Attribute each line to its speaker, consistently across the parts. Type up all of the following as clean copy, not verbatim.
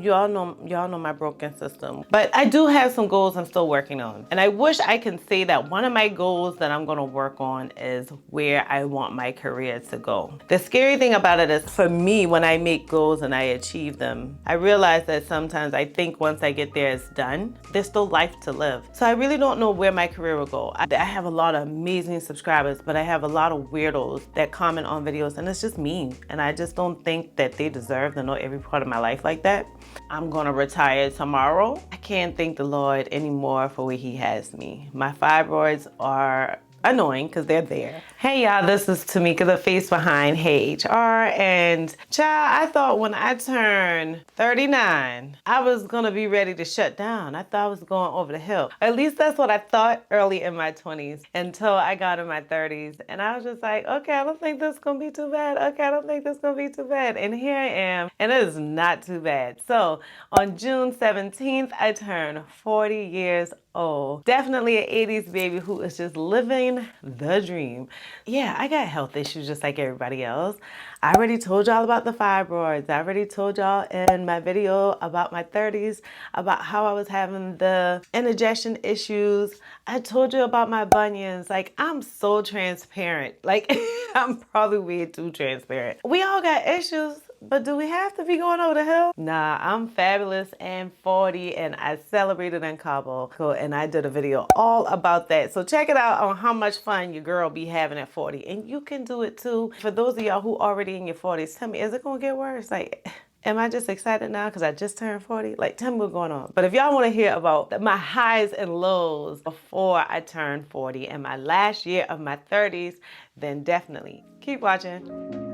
Speaker 1: Y'all know my broken system. But I do have some goals I'm still working on. And I wish I can say that one of my goals that I'm gonna work on is where I want my career to go. The scary thing about it is, for me, when I make goals and I achieve them, I realize that sometimes I think once I get there, it's done. There's still life to live. So I really don't know where my career will go. I have a lot of amazing subscribers, but I have a lot of weirdos that comment on videos, and it's just mean. And I just don't think that they deserve to know every part of my life like that. I'm gonna retire tomorrow. I can't thank the Lord anymore for where He has me. My fibroids are annoying because they're there. Hey y'all, this is Timeka, the face behind Heyyy HR, and child, I thought when I turned 39, I was gonna be ready to shut down. I thought I was going over the hill. At least that's what I thought early in my 20s until I got in my 30s, and I was just like, okay, I don't think this is gonna be too bad. Okay, I don't think this is gonna be too bad. And here I am, and it is not too bad. So on June 17th, I turned 40 years old. Definitely an 80s baby who is just living the dream. Yeah, I got health issues just like everybody else. I already told y'all about the fibroids. I already told y'all in my video about my 30s, about how I was having the indigestion issues. I told you about my bunions. Like, I'm so transparent. Like, I'm probably way too transparent. We all got issues. But do we have to be going over the hill? Nah, I'm fabulous and 40, and I celebrated in Cabo. Cool, and I did a video all about that. So check it out on how much fun your girl be having at 40. And you can do it too. For those of y'all who already in your 40s, tell me, is it gonna get worse? Like, am I just excited now because I just turned 40? Like, tell me what's going on. But if y'all want to hear about my highs and lows before I turned 40 and my last year of my 30s, then definitely keep watching.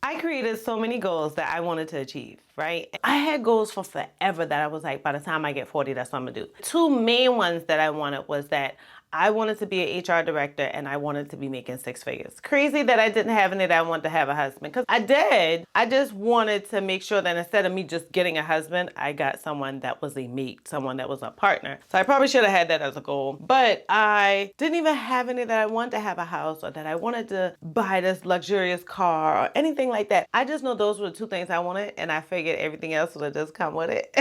Speaker 1: I created so many goals that I wanted to achieve, right? I had goals for forever that I was like, by the time I get 40, that's what I'm gonna do. Two main ones that I wanted was that I wanted to be an HR director and I wanted to be making 6 figures. Crazy that I didn't have any that I wanted to have a husband, because I did. I just wanted to make sure that instead of me just getting a husband, I got someone that was a mate, someone that was a partner. So I probably should have had that as a goal, but I didn't even have any that I wanted to have a house or that I wanted to buy this luxurious car or anything like that. I just know those were the 2 things I wanted, and I figured everything else would just come with it.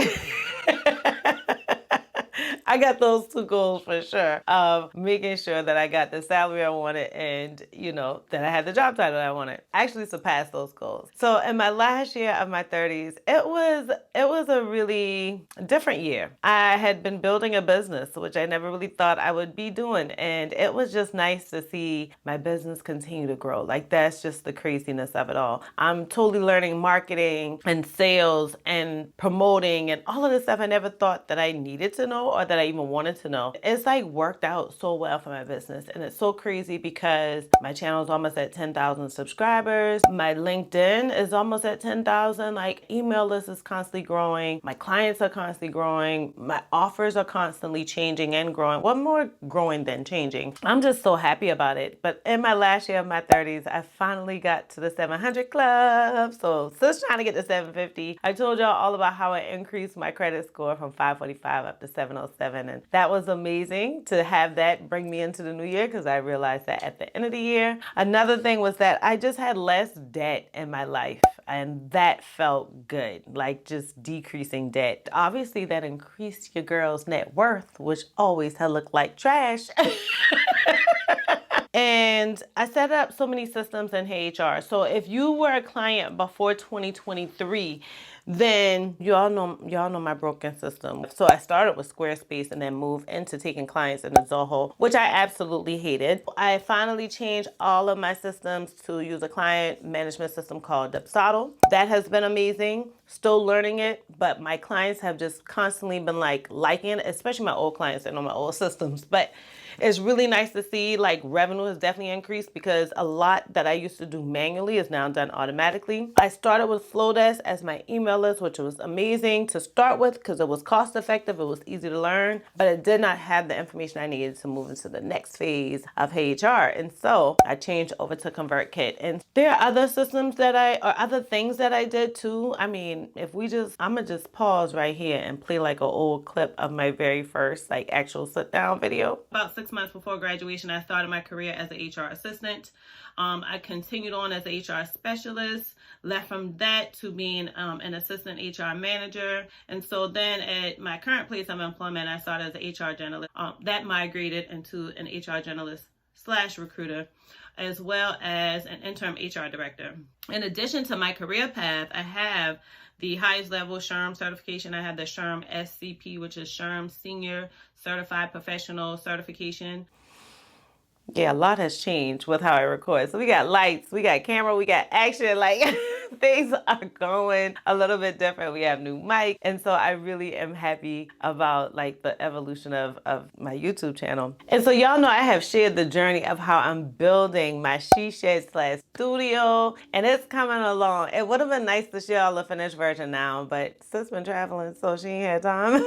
Speaker 1: I got those 2 goals for sure, of making sure that I got the salary I wanted and, you know, that I had the job title I wanted. I actually surpassed those goals. So in my last year of my 30s, it was a really different year. I had been building a business, which I never really thought I would be doing. And it was just nice to see my business continue to grow. Like, that's just the craziness of it all. I'm totally learning marketing and sales and promoting and all of this stuff I never thought that I needed to know or that I even wanted to know. It's like worked out so well for my business, and it's so crazy because my channel is almost at 10,000 subscribers. My LinkedIn is almost at 10,000. Like, email list is constantly growing. My clients are constantly growing. My offers are constantly changing and growing. Well, more growing than changing. I'm just so happy about it. But in my last year of my 30s, I finally got to the 700 club. So still trying to get to 750. I told y'all all about how I increased my credit score from 545 up to 707. And that was amazing to have that bring me into the new year, because I realized that at the end of the year. Another thing was that I just had less debt in my life, and that felt good, like just decreasing debt. Obviously that increased your girl's net worth, which always had looked like trash. And I set up so many systems in Heyyy HR. So if you were a client before 2023, then y'all know my broken system. So I started with Squarespace and then moved into taking clients into Zoho, which I absolutely hated. I finally changed all of my systems to use a client management system called Dubsado. That has been amazing. Still learning it, but my clients have just constantly been liking it, especially my old clients and on my old systems. But it's really nice to see like revenue has definitely increased, because a lot that I used to do manually is now done automatically. I started with Flodesk as my email list, which was amazing to start with because it was cost effective, it was easy to learn, but it did not have the information I needed to move into the next phase of Heyyy HR. And so I changed over to ConvertKit. And there are other systems that other things that I did too. I mean, I'm gonna just pause right here and play like an old clip of my very first like actual sit down video. About 6 months before graduation, I started my career as an HR assistant. I continued on as an HR specialist, left from that to being an assistant HR manager. And so then at my current place of employment, I started as an HR generalist. That migrated into an HR generalist / recruiter, as well as an interim HR director. In addition to my career path, I have the highest level SHRM certification. I have the SHRM SCP, which is SHRM Senior Certified Professional Certification. Yeah, a lot has changed with how I record. So we got lights, we got camera, we got action, like things are going a little bit different. We have new mic. And so I really am happy about like the evolution of my YouTube channel. And so y'all know I have shared the journey of how I'm building my she shed / studio, and it's coming along. It would have been nice to share all the finished version now, but sis been traveling, so she ain't had time.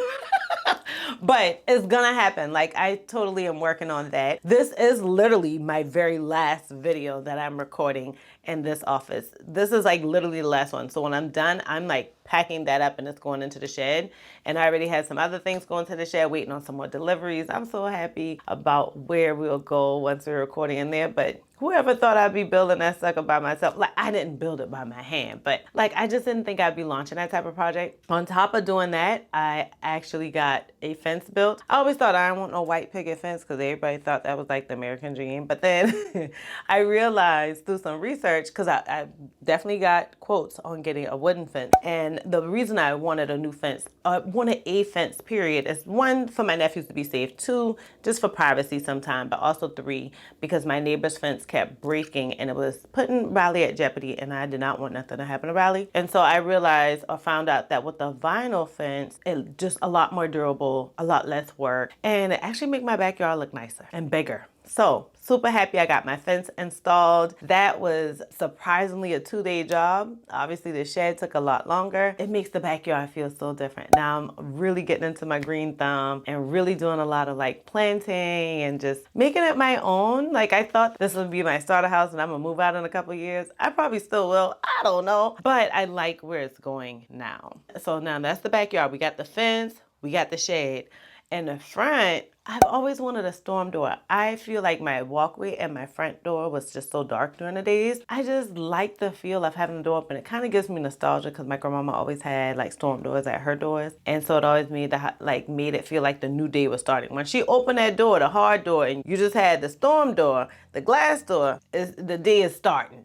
Speaker 1: But it's gonna happen. Like, I totally am working on that. This is literally my very last video that I'm recording in this office. This is like literally the last one. So when I'm done, I'm like packing that up and it's going into the shed. And I already had some other things going to the shed, waiting on some more deliveries. I'm so happy about where we'll go once we're recording in there. But whoever thought I'd be building that sucker by myself? Like, I didn't build it by my hand, but like, I just didn't think I'd be launching that type of project. On top of doing that, I actually got a fence built. I always thought I don't want no white picket fence because everybody thought that was like the American dream. But then I realized through some research, because I definitely got quotes on getting a wooden fence. And the reason I wanted a new fence, wanted a fence period, is 1, for my nephews to be safe, 2, just for privacy sometime, but also 3, because my neighbor's fence kept breaking and it was putting Riley at jeopardy, and I did not want nothing to happen to Riley. And so I realized or found out that with the vinyl fence, it just a lot more durable, a lot less work, and it actually make my backyard look nicer and bigger. So super happy I got my fence installed. That was surprisingly a 2-day job. Obviously the shed took a lot longer. It makes the backyard feel so different. Now I'm really getting into my green thumb and really doing a lot of like planting and just making it my own. Like, I thought this would be my starter house and I'm gonna move out in a couple years. I probably still will, I don't know. But I like where it's going now. So now that's the backyard. We got the fence, we got the shed. In the front, I've always wanted a storm door. I feel like my walkway and my front door was just so dark during the days. I just like the feel of having the door open. It kind of gives me nostalgia because my grandmama always had like storm doors at her doors. And so it always made it feel like the new day was starting. When she opened that door, the hard door, and you just had the storm door, the glass door, the day is starting.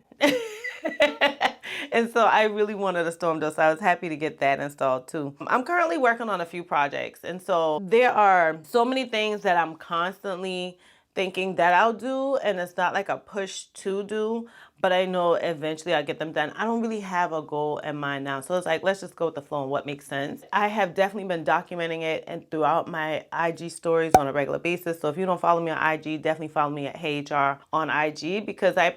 Speaker 1: And so I really wanted a storm door, so I was happy to get that installed too. I'm currently working on a few projects, and so there are so many things that I'm constantly thinking that I'll do, and it's not like a push to do, but I know eventually I'll get them done. I don't really have a goal in mind now, so it's like, let's just go with the flow and what makes sense. I have definitely been documenting it and throughout my IG stories on a regular basis, so if you don't follow me on IG, definitely follow me at Heyyy HR on IG, because I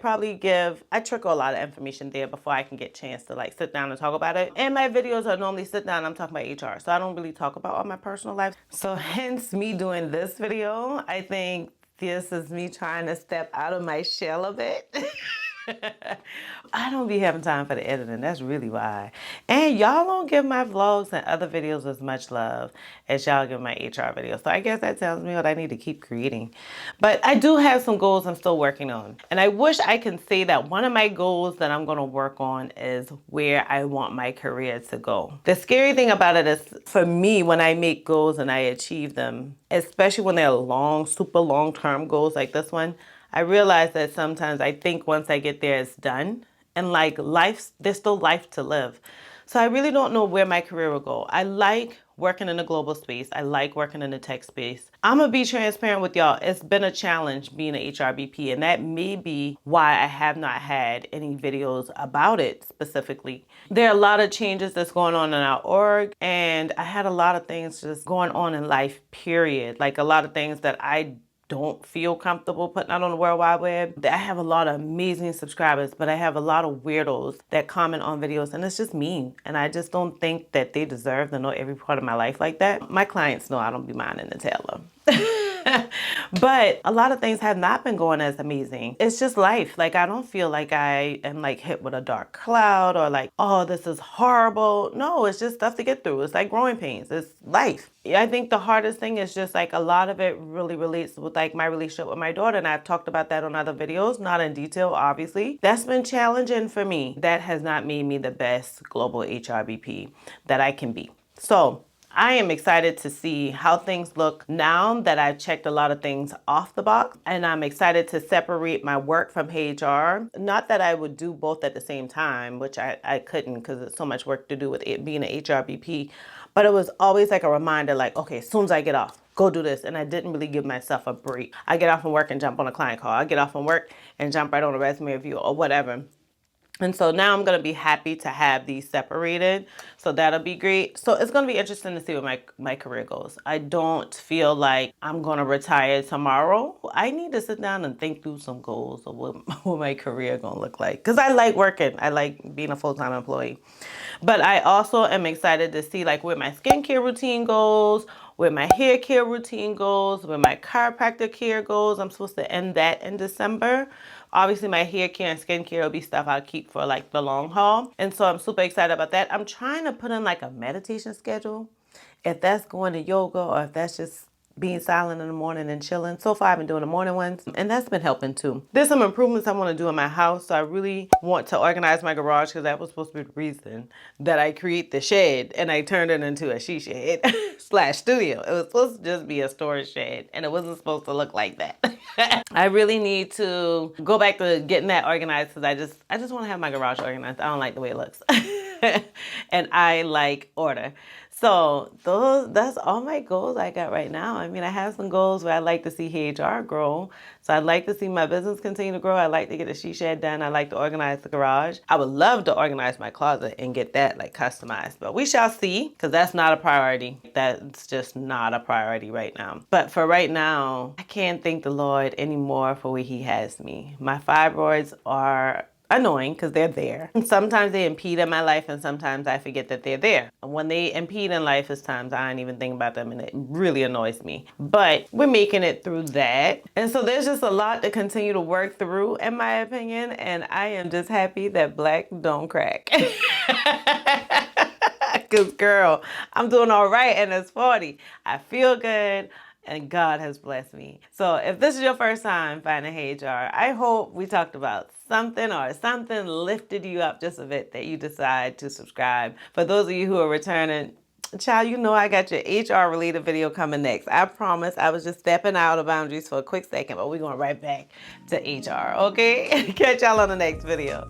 Speaker 1: trickle a lot of information there before I can get a chance to like sit down and talk about it. And my videos are normally sit down, I'm talking about HR, so I don't really talk about all my personal life. So hence me doing this video. I think this is me trying to step out of my shell a bit. I don't be having time for the editing. That's really why. And y'all don't give my vlogs and other videos as much love as y'all give my HR videos. So I guess that tells me what I need to keep creating. But I do have some goals I'm still working on. And I wish I can say that one of my goals that I'm going to work on is where I want my career to go. The scary thing about it is, for me, when I make goals and I achieve them, especially when they're long, super long-term goals like this one, I realize that sometimes I think once I get there, it's done. And like there's still life to live. So I really don't know where my career will go. I like working in the global space. I like working in the tech space. I'm gonna be transparent with y'all. It's been a challenge being an HRBP, and that may be why I have not had any videos about it specifically. There are a lot of changes that's going on in our org, and I had a lot of things just going on in life, period. Like a lot of things that I don't feel comfortable putting out on the World Wide Web. I have a lot of amazing subscribers, but I have a lot of weirdos that comment on videos, and it's just mean. And I just don't think that they deserve to know every part of my life like that. My clients know I don't be minding to tell them. But a lot of things have not been going as amazing. It's just life. Like, I don't feel like I am like hit with a dark cloud or like, oh, this is horrible. No, it's just stuff to get through. It's like growing pains. It's life. I think the hardest thing is just like a lot of it really relates with like my relationship with my daughter. And I've talked about that on other videos, not in detail, obviously. That's been challenging for me. That has not made me the best global HRBP that I can be. So I am excited to see how things look now that I've checked a lot of things off the box, and I'm excited to separate my work from HR. Not that I would do both at the same time, which I couldn't because it's so much work to do with it being an HRBP, but it was always like a reminder like, okay, as soon as I get off, go do this. And I didn't really give myself a break. I get off from work and jump on a client call. I get off from work and jump right on a resume review or whatever. And so now I'm going to be happy to have these separated. So that'll be great. So it's going to be interesting to see what my career goes. I don't feel like I'm going to retire tomorrow. I need to sit down and think through some goals of what my career going to look like. Because I like working. I like being a full-time employee. But I also am excited to see like where my skincare routine goes, where my hair care routine goes, where my chiropractor care goes. I'm supposed to end that in December. Obviously, my hair care and skincare will be stuff I'll keep for like the long haul. And so I'm super excited about that. I'm trying to put in like a meditation schedule. If that's going to yoga or if that's just being silent in the morning and chilling. So far, I've been doing the morning ones, and that's been helping too. There's some improvements I want to do in my house, so I really want to organize my garage because that was supposed to be the reason that I create the shed, and I turned it into a she shed slash studio. It was supposed to just be a storage shed, and it wasn't supposed to look like that. I really need to go back to getting that organized because I just want to have my garage organized. I don't like the way it looks, and I like order. So that's all my goals I got right now. I mean, I have some goals where I'd like to see HR grow. So I'd like to see my business continue to grow. I'd like to get a she shed done. I'd like to organize the garage. I would love to organize my closet and get that like customized, but we shall see because that's not a priority. That's just not a priority right now. But for right now, I can't thank the Lord anymore for where he has me. My fibroids are annoying because they're there. And sometimes they impede in my life and sometimes I forget that they're there. And when they impede in life, it's times I don't even think about them and it really annoys me. But we're making it through that. And so there's just a lot to continue to work through in my opinion. And I am just happy that black don't crack. Because girl, I'm doing all right and it's 40. I feel good. And God has blessed me. So if this is your first time finding Heyyy HR, I hope we talked about something or something lifted you up just a bit that you decide to subscribe. For those of you who are returning, child, you know I got your HR related video coming next. I promise. I was just stepping out of boundaries for a quick second, but we're going right back to HR, okay? Catch y'all on the next video.